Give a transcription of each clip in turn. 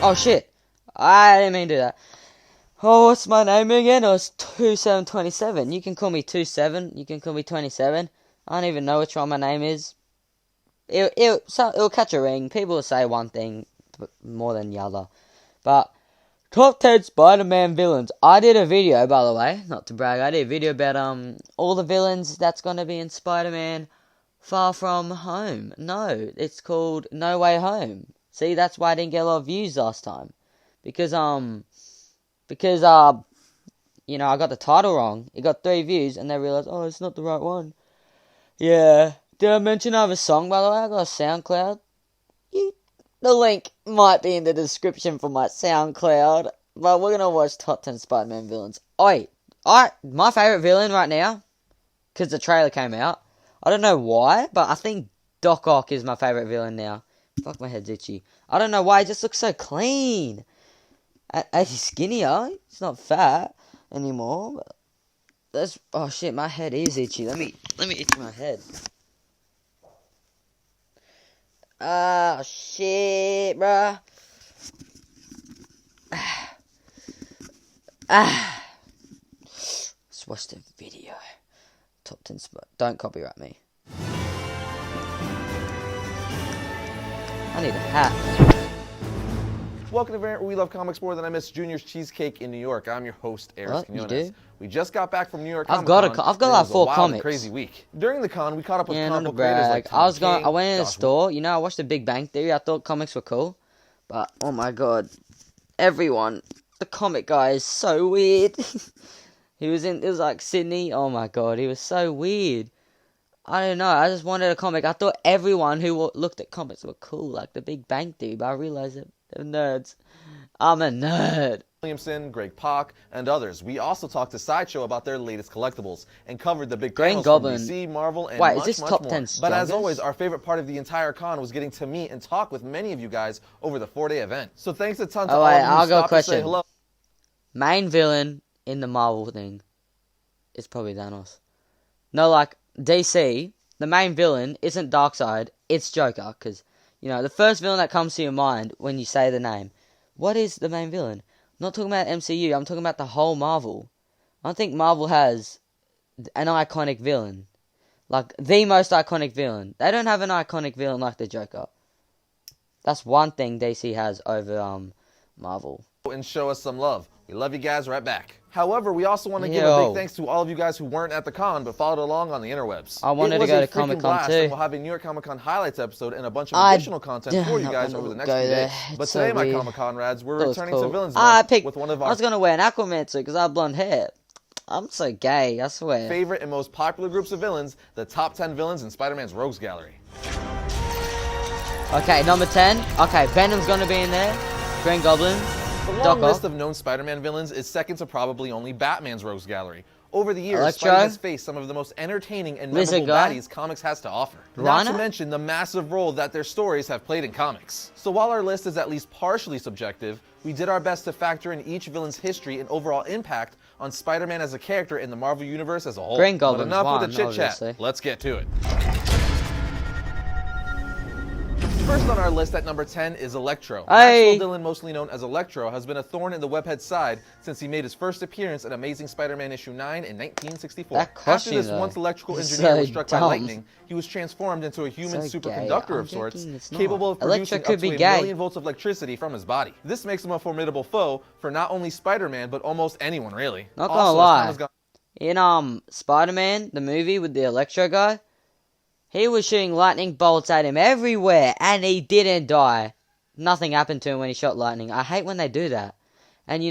Oh shit! I didn't mean to do that. Oh, what's my name again? It was 2727. You can call me 27. You can call me 27. I don't even know which one my name is. It'll catch a ring. People will say one thing more than the other. But top 10 Spider-Man villains. I did a video, by the way, not to brag. I did a video about all the villains that's gonna be in Spider-Man Far From Home. No, it's called No Way Home. See, that's why I didn't get a lot of views last time. Because I got the title wrong. It got 3 views, and they realized, oh, it's not the right one. Yeah. Did I mention I have a song, by the way? I got a SoundCloud. The link might be in the description for my SoundCloud. But we're gonna watch top 10 Spider-Man villains. My favourite villain right now, because the trailer came out. I don't know why, but I think Doc Ock is my favourite villain now. Fuck, my head's itchy. I don't know why, he just looks so clean. He's skinnier. He's not fat anymore. But oh shit, my head is itchy. Let me itch my head. Ah, shit, bruh. Let's watch the video. Top 10 spot. Don't copyright me. I need a hat. Welcome to Variant, where we love comics more than I miss Junior's Cheesecake in New York. I'm your host, Aris What? Quinones. You do? We just got back from New York I've Comic Con. got like 4 comics. Crazy week. During the con, we caught up with Yeah, comic not book to creators like brag. Tom I went in the Josh store. I watched The Big Bang Theory. I thought comics were cool, but oh my god, the comic guy is so weird. It was like Sydney. Oh my god, he was so weird. I don't know. I just wanted a comic. I thought everyone who looked at comics were cool, like The Big Bang Theory, but I realized that they're nerds. I'm a nerd. Williamson, Greg Pak, and others. We also talked to Sideshow about their latest collectibles and covered the big Green panels Goblin. from DC, Marvel, and Wait, much, is this much top more. 10 But as strongest? always, our favorite part of the entire con was getting to meet and talk with many of you guys over the 4-day event. So thanks a ton to all of you who I'll go stopped to say question. hello. Main villain in the Marvel thing is probably Thanos. No, like DC, the main villain isn't Darkseid, it's Joker. Because, the first villain that comes to your mind when you say the name, what is the main villain? I'm not talking about MCU, I'm talking about the whole Marvel. I don't think Marvel has an iconic villain. Like, the most iconic villain. They don't have an iconic villain like the Joker. That's one thing DC has over Marvel. And show us some love. We love you guys right back. However, we also want to give a big thanks to all of you guys who weren't at the con but followed along on the interwebs. I wanted to go to Comic Con too. And we'll have a New York Comic Con highlights episode and a bunch of additional content for you guys over the next few days. But today, my Comic Con rads, we're returning to Villains Month with one of our... I was going to wear an Aquaman suit because I have blonde hair. I'm so gay, I swear. Favorite and most popular groups of villains, the top 10 villains in Spider-Man's Rogues Gallery. Okay, number 10. Okay, Venom's going to be in there. Green Goblin. The long list of known Spider-Man villains is second to probably only Batman's Rogues Gallery. Over the years, Electro? Spidey has faced some of the most entertaining and memorable baddies comics has to offer. Not to mention the massive role that their stories have played in comics. So while our list is at least partially subjective, we did our best to factor in each villain's history and overall impact on Spider-Man as a character in the Marvel Universe as a whole. Green Goblin's But enough one, with the chit-chat. obviously. Let's get to it. First on our list at number 10 is Electro. Maxwell Dillon, mostly known as Electro, has been a thorn in the webhead's side since he made his first appearance in Amazing Spider-Man issue 9 in 1964. After this once electrical engineer was struck by lightning, he was transformed into a human superconductor of sorts, capable of producing up to a million volts of electricity from his body. This makes him a formidable foe for not only Spider-Man, but almost anyone, really. Not gonna lie, in Spider-Man, the movie with the Electro guy, he was shooting lightning bolts at him everywhere, and he didn't die. Nothing happened to him when he shot lightning. I hate when they do that. And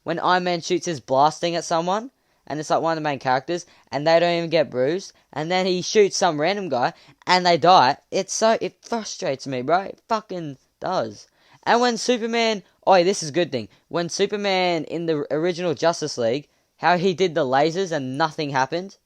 when Iron Man shoots his blast thing at someone, and it's like one of the main characters, and they don't even get bruised, and then he shoots some random guy, and they die. It frustrates me, bro. It fucking does. And when Superman, this is a good thing. When Superman in the original Justice League, how he did the lasers and nothing happened.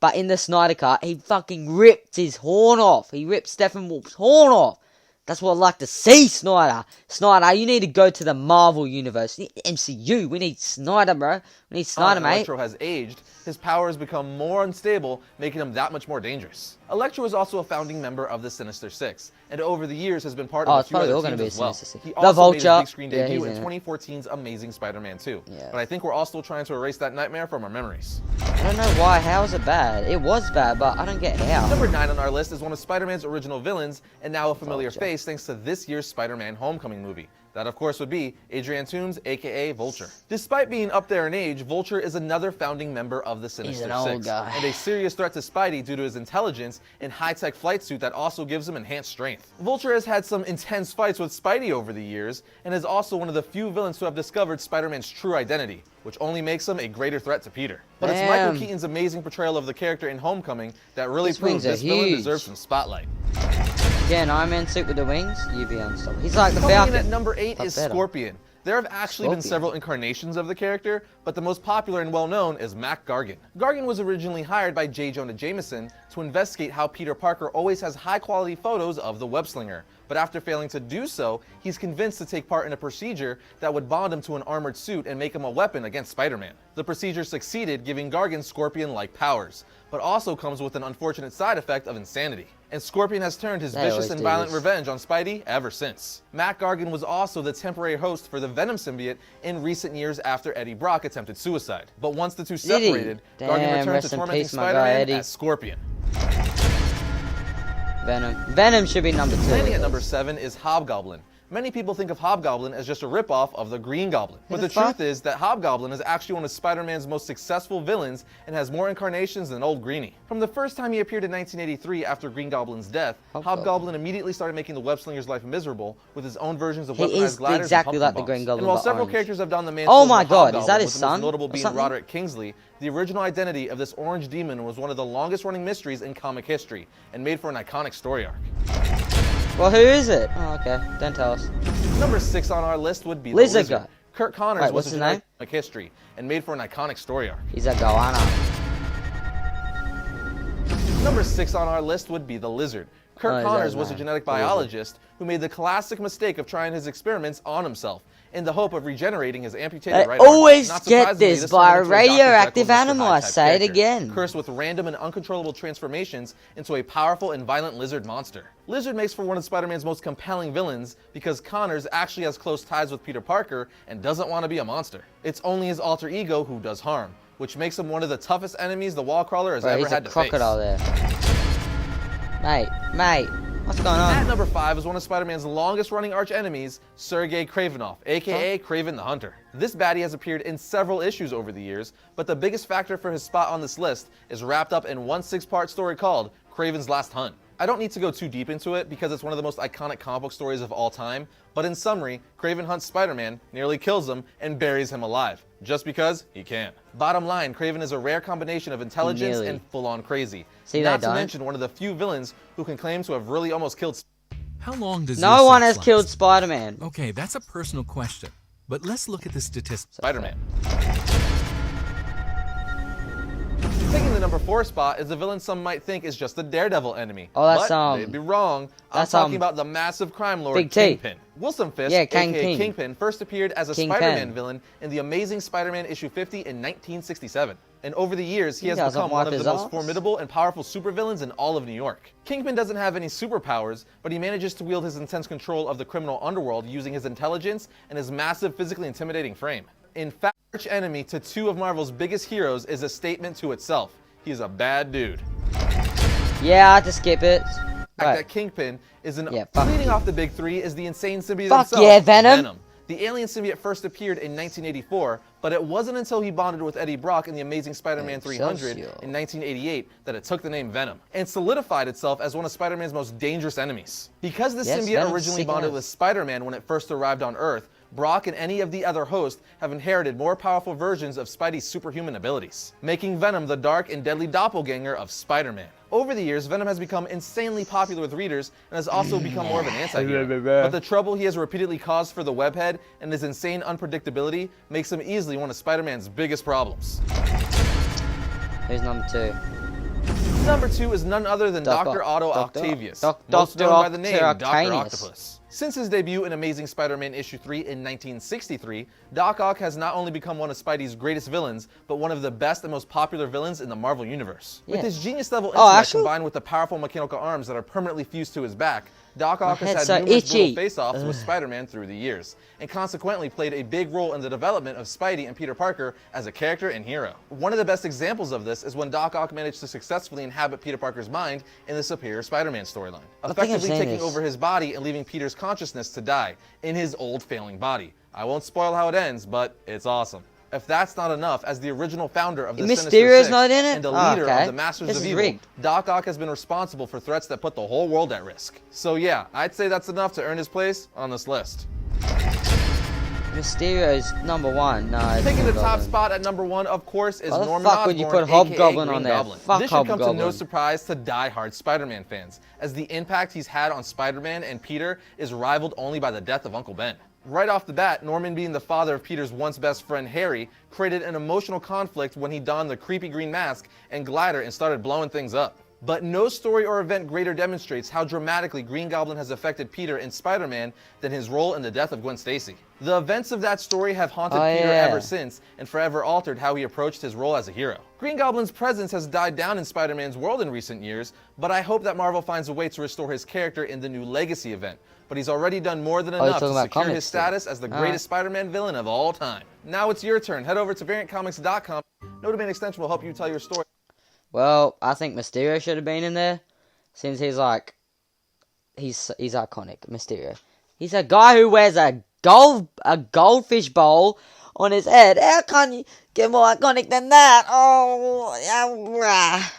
But in the Snyder Cut, he fucking ripped his horn off. He ripped Steppenwolf's horn off. That's what I'd like to see, Snyder. Snyder, you need to go to the Marvel Universe. MCU. We need Snyder, bro. We need Snyder, mate. Electro has aged, his power has become more unstable, making him that much more dangerous. Electro is also a founding member of the Sinister Six, and over the years has been part of a few other teams as well. He the also Vulture. made his big screen debut in 2014's Amazing Spider-Man 2. Yeah. But I think we're all still trying to erase that nightmare from our memories. I don't know why. How is it bad? It was bad, but I don't get how. Number 9 on our list is one of Spider-Man's original villains, and now a familiar face thanks to this year's Spider-Man Homecoming movie. That, of course, would be Adrian Toomes, aka Vulture. Despite being up there in age, Vulture is another founding member of the Sinister Six, and a serious threat to Spidey due to his intelligence and high-tech flight suit that also gives him enhanced strength. Vulture has had some intense fights with Spidey over the years, and is also one of the few villains who have discovered Spider-Man's true identity, which only makes him a greater threat to Peter. But it's Michael Keaton's amazing portrayal of the character in Homecoming that really proves this villain deserves some spotlight. Yeah, an Iron Man suit with the wings, you'd be unstoppable. He's like the Falcon. Coming in at number 8 is Scorpion. There have actually been several incarnations of the character, but the most popular and well-known is Mac Gargan. Gargan was originally hired by J. Jonah Jameson to investigate how Peter Parker always has high-quality photos of the web-slinger. But after failing to do so, he's convinced to take part in a procedure that would bond him to an armored suit and make him a weapon against Spider-Man. The procedure succeeded, giving Gargan Scorpion-like powers, but also comes with an unfortunate side effect of insanity. And Scorpion has turned his vicious and violent revenge on Spidey ever since. Mac Gargan was also the temporary host for the Venom symbiote in recent years after Eddie Brock attempted suicide. But once the two separated, Gargan returned to tormenting Spider-Man as Scorpion. Venom should be number 2. Landing at number 7 is Hobgoblin. Many people think of Hobgoblin as just a ripoff of the Green Goblin. But the truth is that Hobgoblin is actually one of Spider-Man's most successful villains and has more incarnations than Old Greenie. From the first time he appeared in 1983 after Green Goblin's death, Hobgoblin immediately started making the web-slinger's life miserable with his own versions of weaponized gliders exactly and like the Green Goblin. And while several characters have done the mantle of the Hobgoblin, is that his son? With the most notable being Roderick Kingsley, the original identity of this orange demon was one of the longest-running mysteries in comic history and made for an iconic story arc. Well, who is it? Oh, okay. Don't tell us. Number 6 on our list would be Lizard. The Lizard. Curt Connors was his name? Comic history and made for an iconic story arc. He's a goanna. Number 6 on our list would be the Lizard. Curt Connors was a genetic biologist who made the classic mistake of trying his experiments on himself in the hope of regenerating his amputated right arm. I always get this by a radioactive animal, I say it again. Cursed with random and uncontrollable transformations into a powerful and violent lizard monster. Lizard makes for one of Spider-Man's most compelling villains because Connors actually has close ties with Peter Parker and doesn't want to be a monster. It's only his alter ego who does harm, which makes him one of the toughest enemies the Wallcrawler has ever had to face. He's a crocodile there. Mate, what's going on? At number 5 is one of Spider-Man's longest-running arch-enemies, Sergei Kravenov, aka Kraven the Hunter. This baddie has appeared in several issues over the years, but the biggest factor for his spot on this list is wrapped up in one 6-part story called Kraven's Last Hunt. I don't need to go too deep into it because it's one of the most iconic comic book stories of all time, but in summary, Kraven hunts Spider-Man, nearly kills him, and buries him alive, just because he can. Bottom line, Kraven is a rare combination of intelligence and full-on crazy. Not to mention one of the few villains who can claim to have really almost killed. How long does no one has killed Spider-Man? Okay, that's a personal question, but let's look at the statistics. Spider-Man. Taking the number 4 spot is a villain some might think is just a Daredevil enemy. Oh, that's but they'd be wrong. I'm talking about the massive crime lord Kingpin. Wilson Fisk, aka Kingpin, first appeared as a Spider-Man villain in the Amazing Spider-Man issue 50 in 1967. And over the years, he has become one of the most formidable and powerful supervillains in all of New York. Kingpin doesn't have any superpowers, but he manages to wield his intense control of the criminal underworld using his intelligence and his massive, physically intimidating frame. In fact, arch enemy to 2 of Marvel's biggest heroes is a statement to itself. He's a bad dude. Yeah, I had to skip it. That Kingpin is leading off the big 3 is the insane symbiote himself, yeah, Venom. The alien symbiote first appeared in 1984, but it wasn't until he bonded with Eddie Brock in the Amazing Spider-Man 300 in 1988 that it took the name Venom, and solidified itself as one of Spider-Man's most dangerous enemies. Because this symbiote originally bonded with Spider-Man when it first arrived on Earth, Brock and any of the other hosts have inherited more powerful versions of Spidey's superhuman abilities, making Venom the dark and deadly doppelganger of Spider-Man. Over the years, Venom has become insanely popular with readers and has also become more of an anti-hero. But the trouble he has repeatedly caused for the webhead and his insane unpredictability makes him easily one of Spider-Man's biggest problems. Who's number 2? Number 2 is none other than Dr. Otto Octavius, most known by the name Dr. Octopus. Since his debut in Amazing Spider-Man issue 3 in 1963, Doc Ock has not only become one of Spidey's greatest villains, but one of the best and most popular villains in the Marvel Universe. With his genius-level intellect combined with the powerful mechanical arms that are permanently fused to his back, Doc Ock has had numerous brutal face-offs with Spider-Man through the years, and consequently played a big role in the development of Spidey and Peter Parker as a character and hero. One of the best examples of this is when Doc Ock managed to successfully inhabit Peter Parker's mind in the Superior Spider-Man storyline, effectively taking over his body and leaving Peter's consciousness to die in his old failing body. I won't spoil how it ends, but it's awesome. If that's not enough, as the original founder of the Sinister Six not in it? and the leader of the Masters of Evil, Doc Ock has been responsible for threats that put the whole world at risk. So yeah, I'd say that's enough to earn his place on this list. Mysterio's number one. No, taking the top spot at number one, of course, is Norman Osborn, would you put Hobgoblin on there? This should come to no surprise to die-hard Spider-Man fans, as the impact he's had on Spider-Man and Peter is rivaled only by the death of Uncle Ben. Right off the bat, Norman, being the father of Peter's once best friend Harry, created an emotional conflict when he donned the creepy green mask and glider and started blowing things up. But no story or event greater demonstrates how dramatically Green Goblin has affected Peter and Spider-Man than his role in the death of Gwen Stacy. The events of that story have haunted Peter ever since and forever altered how he approached his role as a hero. Green Goblin's presence has died down in Spider-Man's world in recent years, but I hope that Marvel finds a way to restore his character in the new Legacy event. But he's already done more than enough to secure his status as the greatest Spider-Man villain of all time. Now it's your turn. Head over to VariantComics.com. No Domain extension will help you tell your story. Well, I think Mysterio should have been in there, since he's like, he's iconic. Mysterio. He's a guy who wears a goldfish bowl on his head. How can you get more iconic than that? Oh, yeah.